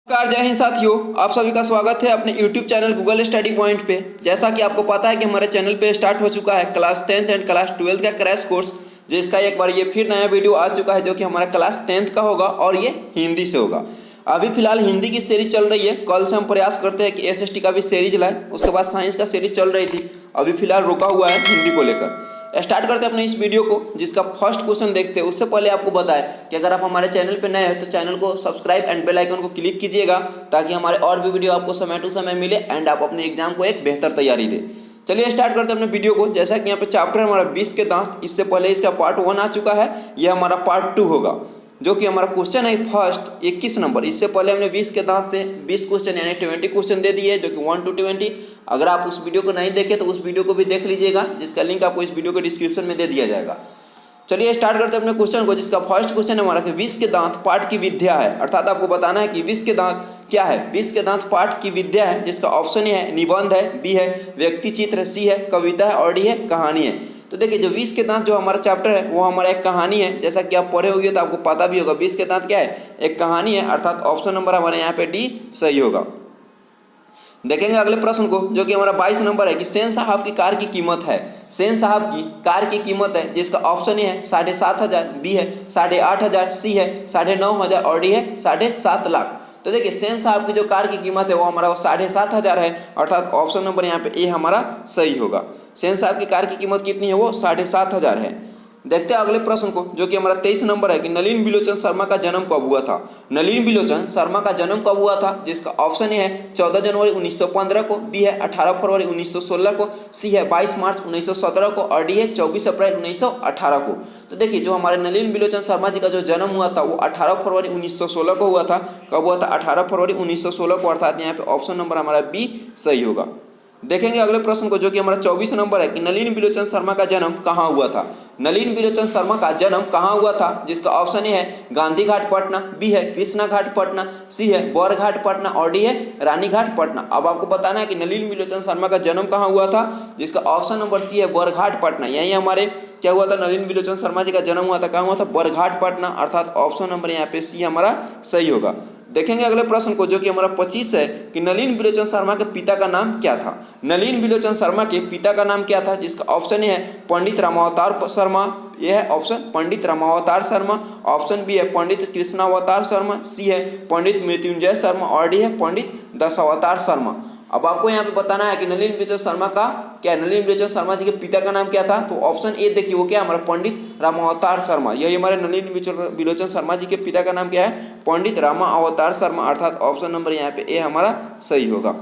नमस्कार, जय हिंद साथियों। आप सभी का स्वागत है अपने YouTube channel Google study point पे। जैसा कि आपको पता है कि हमारे चैनल पे स्टार्ट हो चुका है class 10th and class 12th का क्रैश कोर्स, जिसका एक बार ये फिर नया वीडियो आ चुका है जो कि हमारा क्लास 10th का होगा और ये हिंदी से होगा। अभी फिलहाल हिंदी की सीरीज चल रही है। कल से हम प्रयास करते हैं कि SST का भी सीरीज लाए। उसके बाद साइंस का सीरीज चल रही थी, अभी फिलहाल रुका हुआ है हिंदी को लेकर। स्टार्ट करते हैं अपने इस वीडियो को, जिसका फर्स्ट क्वेश्चन देखते हैं। उससे पहले आपको बताएं कि अगर आप हमारे चैनल पर नए हैं तो चैनल को सब्सक्राइब एंड बेल आइकन को क्लिक कीजिएगा, ताकि हमारे और भी वीडियो आपको समय टू समय मिले एंड आप अपने एग्जाम को एक बेहतर तैयारी दें। चलिए स्टार्ट करते हैं अपने वीडियो को। जैसा कि यहाँ पे चैप्टर हमारा 20 के दांत, इससे पहले इसका पार्ट 1 आ चुका है, यह हमारा पार्ट 2 होगा, जो कि हमारा क्वेश्चन है फर्स्ट 21 नंबर। इससे पहले हमने 20 के दांत से 20 क्वेश्चन यानी 20 क्वेश्चन दे दिए, जो कि 1 to 20। अगर आप उस वीडियो को नहीं देखे तो उस वीडियो को भी देख लीजिएगा, जिसका लिंक आपको इस वीडियो के डिस्क्रिप्शन में दे दिया जाएगा। चलिए स्टार्ट करते हैं अपने क्वेश्चन को, जिसका फर्स्ट क्वेश्चन हमारा कि 20 के दांत पाठ की विद्या है। अर्थात आपको बताना है कि 20 के दांत क्या है। 20 के दांत पाठ की विद्या है, जिसका ऑप्शन ए है निबंध है, बी है व्यक्ति चित्र, सी है कविता है और डी है कहानी है। तो देखिए जो 20 के दांत जो हमारा चैप्टर है वो हमारा एक कहानी है। जैसा कि आप पढ़े होंगे तो आपको पता भी होगा 20 के दांत क्या है, एक कहानी है। अर्थात ऑप्शन नंबर हमारे यहाँ पे डी सही होगा। देखेंगे अगले प्रश्न को, जो कि हमारा 22 नंबर है कि सेन साहब की कार की कीमत है। सेन साहब की कार की कीमत है, जिसका ऑप्शन ए है 7,500, बी है 8,500, सी है 9,500 और डी है 7.5 लाख। तो देखिए सेन साहब की जो कार की कीमत है वो हमारा 7,500 है। अर्थात ऑप्शन नंबर यहाँ पे ए हमारा सही होगा। सेन साहब की कार की कीमत कितनी है, वो 7,500 है। देखते हैं अगले प्रश्न को, जो कि हमारा 23 नंबर है कि नलिन बिलोचन शर्मा का जन्म कब हुआ था। नलिन बिलोचन शर्मा का जन्म कब हुआ था, जिसका ऑप्शन ए है 14 जनवरी 1915 को, बी है 18 फरवरी 1916 को, सी है 22 मार्च 1917 को और डी है 24 अप्रैल 1918 को। तो देखिए जो हमारे नलिन बिलोचन शर्मा जी का जो जन्म हुआ था वो 18 फरवरी 1916 को हुआ था। कब हुआ था, 18 फरवरी 1916 को। अर्थात यहाँ पे ऑप्शन नंबर हमारा बी सही होगा। देखेंगे अगले प्रश्न को, जो कि हमारा 24 नंबर है कि नलिन बिलोचन शर्मा का जन्म कहाँ हुआ था। नलिन बिलोचन शर्मा का जन्म कहाँ हुआ था, जिसका ऑप्शन ए है गांधी घाट पटना, बी है कृष्णा घाट पटना, सी है बौर घाट पटना और डी है रानी घाट पटना। अब आपको बताना है कि नलिन बिलोचन शर्मा का जन्म कहाँ हुआ था, जिसका ऑप्शन नंबर सी है बौर घाट पटना। यही हमारे क्या हुआ था, नलिन बिलोचन शर्मा जी का जन्म हुआ था, कहाँ हुआ था, बौर घाट पटना। अर्थात ऑप्शन नंबर यहाँ पे सी हमारा सही होगा। देखेंगे अगले प्रश्न को, जो कि हमारा 25 है कि नलिन बिलोचन शर्मा के पिता का नाम क्या था। नलिन बिलोचन शर्मा के पिता का नाम क्या था, जिसका ऑप्शन ए है पंडित रामावतार शर्मा, यह है ऑप्शन पंडित रामावतार शर्मा। ऑप्शन बी है पंडित कृष्णावतार शर्मा, सी है पंडित मृत्युंजय शर्मा और डी है पंडित दशावतार शर्मा। अब आपको यहाँ पे बताना है कि नलिन बिलोचन शर्मा का क्या, नलिन बिलोचन शर्मा जी के पिता का नाम क्या था। तो ऑप्शन ए देखिए वो क्या, हमारा पंडित रामावतार शर्मा। यही हमारे नलिन बिलोचन शर्मा जी के पिता का नाम क्या है, पंडित रामा अवतार शर्मा। अर्थात ऑप्शन नंबर यहाँ पे ए हमारा सही होगा।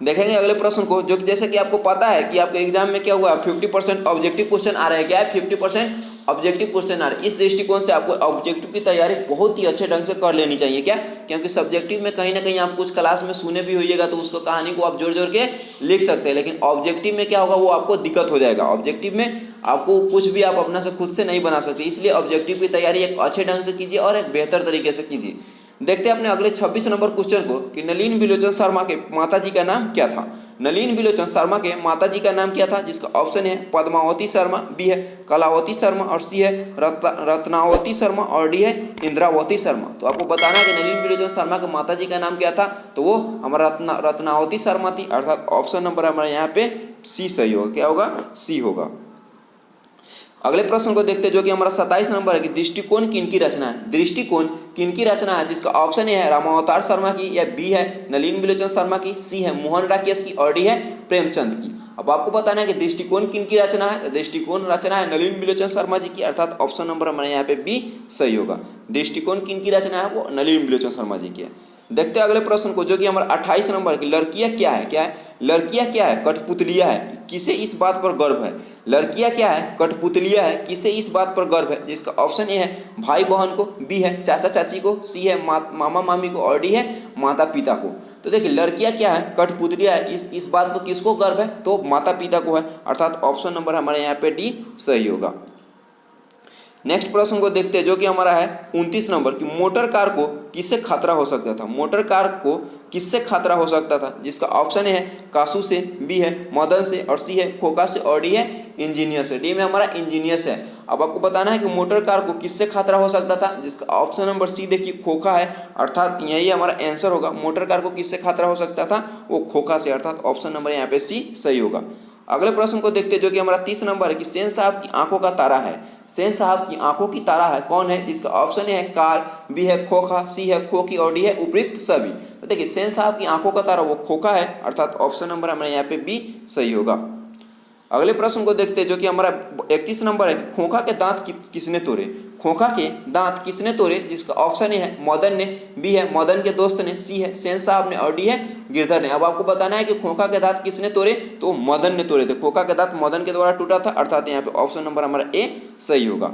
देखेंगे अगले प्रश्न को, जो जैसे कि आपको पता है कि आपके एग्जाम में क्या हुआ, 50% ऑब्जेक्टिव क्वेश्चन आ रहे हैं। क्या है, 50% ऑब्जेक्टिव क्वेश्चन आ रहे हैं। इस दृष्टिकोण से आपको ऑब्जेक्टिव की तैयारी बहुत ही अच्छे ढंग से कर लेनी चाहिए। क्या, क्योंकि सब्जेक्टिव में कहीं ना कहीं आप कुछ क्लास में सुने भी होइएगा तो उसको कहानी को आप जोड़ जोड़ के लिख सकते हैं, लेकिन ऑब्जेक्टिव में क्या होगा, वो आपको दिक्कत हो जाएगा। ऑब्जेक्टिव में आपको कुछ भी आप अपना से खुद से नहीं बना सकते, इसलिए ऑब्जेक्टिव की तैयारी एक अच्छे ढंग से कीजिए और एक बेहतर तरीके से कीजिए। देखते हैं अपने अगले 26 नंबर क्वेश्चन को कि नलिन बिलोचन शर्मा के माताजी का नाम क्या था। नलिन बिलोचन शर्मा के माताजी का नाम क्या था, जिसका ऑप्शन है पद्मावती शर्मा, बी है कलावती शर्मा और सी है रत्नावती शर्मा और डी है इंद्रावती शर्मा। तो आपको बताना है कि नलिन बिलोचन शर्मा के माताजी का नाम क्या था, तो वो हमारा रत्नावती शर्मा थी। अर्थात ऑप्शन नंबर हमारे यहाँ पे सी सही होगा। क्या होगा, सी होगा। अगले प्रश्न को देखते हैं, जो कि हमारा 27 नंबर है कि दृष्टिकोण किनकी रचना है। दृष्टिकोण किनकी रचना है, जिसका ऑप्शन ए है रामावतार शर्मा की, या बी है नलिन बिलोचन शर्मा की, सी है मोहन राकेश की और डी है प्रेमचंद की। अब आपको बताना है कि दृष्टिकोण किनकी रचना है। दृष्टिकोण रचना है नलिन बिलोचन शर्मा जी की। अर्थात ऑप्शन नंबर हमारे यहाँ पे बी सही होगा। दृष्टिकोण किनकी रचना है, वो नलिन बिलोचन शर्मा जी की है। देखते हैं अगले प्रश्न को, जो कि हमारा 28 नंबर की लड़कियां क्या है। क्या है, लड़कियां क्या है, कठपुतलियां है, किसे इस बात पर गर्व है। लड़कियां क्या है, कठपुतलियां है, किसे इस बात पर गर्व है, जिसका ऑप्शन ए है भाई बहन को, बी है चाचा चाची को, सी है मामा मामी को और डी है माता पिता को। तो देखिए लड़कियां क्या है, कठपुतलियां है, इस बात पर किसको गर्व है, तो माता पिता को है। अर्थात ऑप्शन नंबर हमारे यहाँ पे डी सही होगा। नेक्स्ट प्रश्न को देखते हैं, जो कि हमारा है 29 नंबर की मोटर कार को किससे खतरा हो सकता था। मोटर कार को किससे खतरा हो सकता था, जिसका ऑप्शन है कासू से, बी है मदन से और सी है खोका से और डी है इंजीनियर से। डी में हमारा इंजीनियर से है। अब आपको बताना है कि मोटर कार को किससे खतरा हो सकता था, जिसका ऑप्शन नंबर सी देखिए खोखा है, अर्थात यही हमारा आंसर होगा। मोटर कार को किससे खतरा हो सकता था, वो खोखा से, अर्थात ऑप्शन नंबर यहाँ पे सी सही होगा। अगले प्रश्न को देखते हैं जो कि हमारा 30 नंबर है कि सेन साहब की आंखों का तारा है। सेन साहब की आंखों की तारा है कौन है, जिसका ऑप्शन है कार, बी है खोखा, सी है खोखी और डी है उपयुक्त सभी। तो देखिए सेन साहब की आंखों का तारा वो खोखा है, अर्थात ऑप्शन नंबर हमारे यहाँ पे बी सही होगा। अगले प्रश्न को देखते हैं जो कि हमारा 31 नंबर है कि खोखा के दांत किसने तोड़े। खोखा के दांत किसने तोड़े, जिसका ऑप्शन ए है मदन ने, बी है मदन के दोस्त ने, सी है सेन साहब ने और डी है गिरधर ने। अब आपको बताना है कि खोखा के दांत किसने तोड़े, तो मदन ने तोड़े थे। खोखा के दांत मदन के द्वारा टूटा था, अर्थात यहाँ पे ऑप्शन नंबर हमारा ए सही होगा।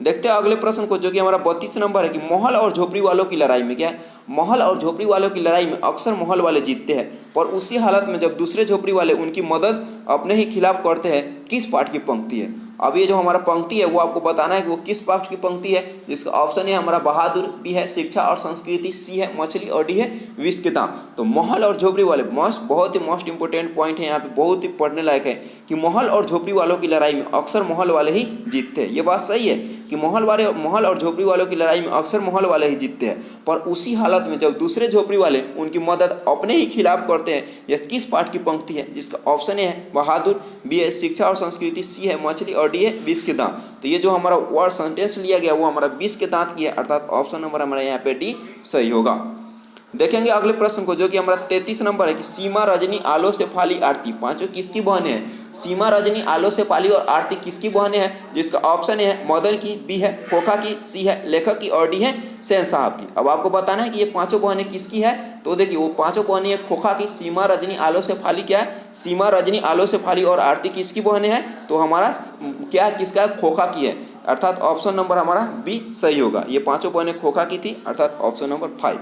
देखते हैं अगले प्रश्न को जो कि हमारा 32 नंबर है कि महल और झोपड़ी वालों की लड़ाई में, क्या है, महल और झोपड़ी वालों की लड़ाई में अक्सर महल वाले जीतते हैं, पर उसी हालत में जब दूसरे झोपड़ी वाले उनकी मदद अपने ही खिलाफ करते हैं, किस पाठ की पंक्ति है। अब ये जो हमारा पंक्ति है वो आपको बताना है कि वो किस पाठ की पंक्ति है, जिसका ऑप्शन है हमारा बहादुर, बी है शिक्षा और संस्कृति, सी है मछली और डी है विष के दाम। तो महल और झोपड़ी वाले बहुत ही मोस्ट इंपोर्टेंट पॉइंट है यहाँ पे, बहुत ही पढ़ने लायक है कि महल और झोपड़ी वालों की लड़ाई में अक्सर महल वाले ही जीतते हैं। ये बात सही है कि महल और झोपड़ी वालों की लड़ाई में अक्सर महल वाले ही जीतते हैं, पर उसी हालत में जब दूसरे झोपड़ी वाले उनकी मदद अपने ही खिलाफ करते हैं। यह किस पाठ की पंक्ति है, जिसका ऑप्शन है बहादुर, बी है शिक्षा और संस्कृति, सी है मछली और डी है विष के दांत। तो ये जो हमारा वर्ड सेंटेंस लिया गया वो हमारा विष के दांत की है, अर्थात ऑप्शन नंबर हमारा यहाँ पे डी सही होगा। देखेंगे अगले प्रश्न को जो कि हमारा 33 नंबर है कि सीमा रजनी आलो से फाली आरती पांचों किसकी बहनें हैं। सीमा रजनी आलो से पाली और आरती किसकी बहनें हैं, जिसका ऑप्शन है मदन की, बी है खोखा की, सी है लेखक की और डी है सेन साहब की। अब आपको बताना है कि ये पांचों बहनें किसकी है, तो देखिए वो पांचों बहनें है खोखा की। सीमा रजनी आलो से फाली क्या है, सीमा रजनी आलो से फाली और आरती किसकी बहनें हैं, तो हमारा क्या किसका है, खोखा की है, अर्थात ऑप्शन नंबर हमारा बी सही होगा। ये पांचों बहनें खोखा की थी, अर्थात ऑप्शन नंबर 5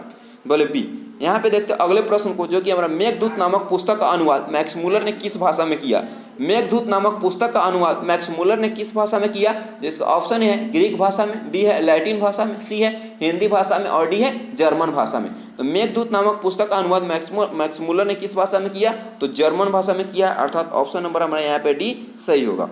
बोले बी। यहाँ पे देखते हैं अगले प्रश्न को जो कि हमारा मेघदूत नामक पुस्तक का अनुवाद मैक्स मूलर ने किस भाषा में किया। मेघदूत नामक पुस्तक का अनुवाद मैक्स मूलर ने किस भाषा में किया, जिसका ऑप्शन है ग्रीक भाषा में, बी है लैटिन भाषा में, सी है हिंदी भाषा में और डी है जर्मन भाषा में। तो मेघदूत नामक पुस्तक का अनुवाद मैक्स मूलर ने किस भाषा में किया, तो जर्मन भाषा में किया, अर्थात ऑप्शन नंबर हमारे यहाँ पे डी सही होगा।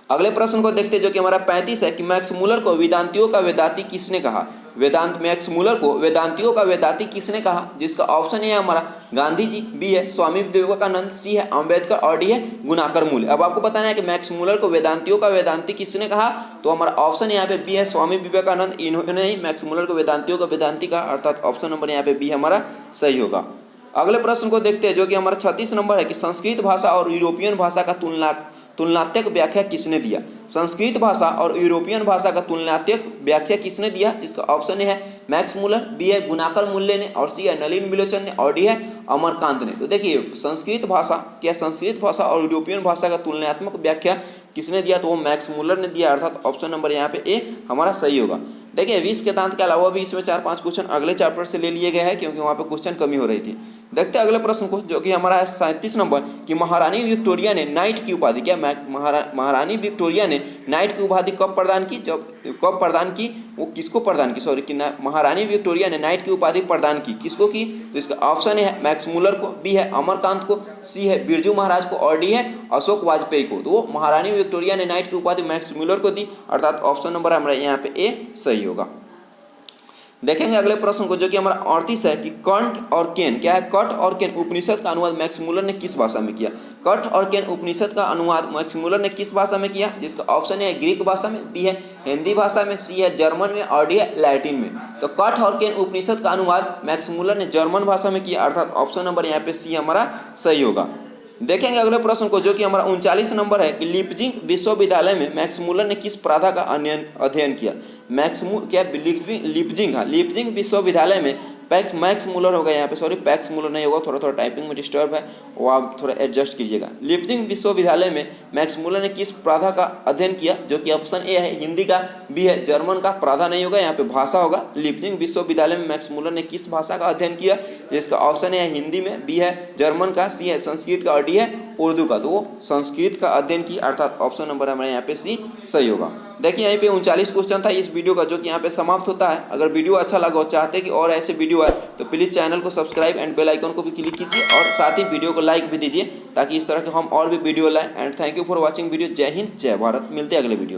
अगले प्रश्न को देखते हैं जो कि हमारा 35 है कि मैक्स मूलर को वेदांतियों का वेदांती किसने कहा। मैक्स मूलर को वेदांतियों का वेदांती किसने कहा, जिसका ऑप्शन है हमारा गांधी जी, बी है स्वामी विवेकानंद, सी है अम्बेडकर और डी है गुणाकर मूल। अब आपको बताना है कि मैक्स मूलर को वेदांतियों का वेदांती किसने कहा, तो हमारा ऑप्शन यहाँ पे बी है स्वामी विवेकानंद, इन्होंने ही मैक्स मूलर को वेदांतियों का वेदांती कहा, अर्थात ऑप्शन नंबर यहाँ पे बी हमारा सही होगा। अगले प्रश्न को देखते हैं जो कि हमारा 36 नंबर है कि संस्कृत भाषा और यूरोपियन भाषा का तुलनात्मक व्याख्या किसने दिया। संस्कृत भाषा और यूरोपियन भाषा का तुलनात्मक व्याख्या किसने दिया, जिसका ऑप्शन है मैक्स मूलर, बी है गुणाकर मूल्य ने और सी है नलिन विलोचन ने और डी है अमरकांत ने। तो देखिए संस्कृत भाषा और यूरोपियन भाषा का तुलनात्मक व्याख्या किसने दिया, तो वो मैक्स मूलर ने दिया, अर्थात ऑप्शन नंबर यहाँ पे ए हमारा सही होगा। देखिए विष के दांत के अलावा भी इसमें 4-5 क्वेश्चन अगले चैप्टर से ले लिए गए हैं, क्योंकि वहाँ पे क्वेश्चन कमी हो रही थी। देखते हैं अगले प्रश्न को जो कि हमारा है 37 नंबर कि महारानी विक्टोरिया ने नाइट की उपाधि, क्या महारानी विक्टोरिया ने नाइट की उपाधि कब प्रदान की, वो किसको प्रदान की, सॉरी कि महारानी विक्टोरिया ने नाइट की उपाधि प्रदान की किसको की, तो इसका ऑप्शन है मैक्स मूलर को, बी है अमरकांत को, सी है बिरजू महाराज को और डी है अशोक वाजपेयी को। तो वो महारानी विक्टोरिया ने नाइट की उपाधि मैक्स मूलर को दी, अर्थात ऑप्शन नंबर हमारा यहाँ पे ए सही होगा। देखेंगे अगले प्रश्न को जो कि हमारा 38 है कि कट और केन, क्या है, कट और केन उपनिषद का अनुवाद मैक्स मूलर ने किस भाषा में किया। कट और केन उपनिषद का अनुवाद मैक्स मूलर ने किस भाषा में किया, जिसका ऑप्शन है ग्रीक भाषा में, बी है हिंदी भाषा में, सी है जर्मन में और डी है लैटिन में। तो कट और केन उपनिषद का अनुवाद मैक्स मूलर ने जर्मन भाषा में किया, अर्थात ऑप्शन नंबर यहाँ पे सी हमारा सही होगा। देखेंगे अगले प्रश्न को जो कि हमारा 39 नंबर है कि लीपजिंग विश्वविद्यालय में मैक्स मूलर ने किस प्राधा का अध्ययन किया। लीपजिंग विश्वविद्यालय में मैक्स मूलर होगा, यहाँ पे सॉरी पैक्स मूलर नहीं होगा, थोड़ा टाइपिंग में डिस्टर्ब है, वो आप थोड़ा एडजस्ट कीजिएगा। लीपजिंग विश्वविद्यालय में मैक्स मूलर ने किस प्राधा का अध्ययन किया, जो कि ऑप्शन ए है हिंदी का, बी है जर्मन का, प्राधा नहीं होगा, यहाँ पे भाषा होगा। लीपजिंग विश्वविद्यालय में मैक्स मूलर ने किस भाषा का अध्ययन किया, जिसका ऑप्शन है हिंदी में, बी है जर्मन का, सी है संस्कृत का और डी है उर्दू का। तो वो संस्कृत का अध्ययन किया, अर्थात ऑप्शन नंबर हमारे यहाँ पे सी सही होगा। देखिए यहीं पे 39 क्वेश्चन था इस वीडियो का, जो कि यहाँ पे समाप्त होता है। अगर वीडियो अच्छा लगा और चाहते कि और ऐसे वीडियो आए तो प्लीज़ चैनल को सब्सक्राइब एंड बेल आइकन को भी क्लिक कीजिए और साथ ही वीडियो को लाइक भी दीजिए, ताकि इस तरह के हम और भी वीडियो लाएं। And thank you for watching video. जय हिंद, जय भारत। मिलते हैं अगले वीडियो में।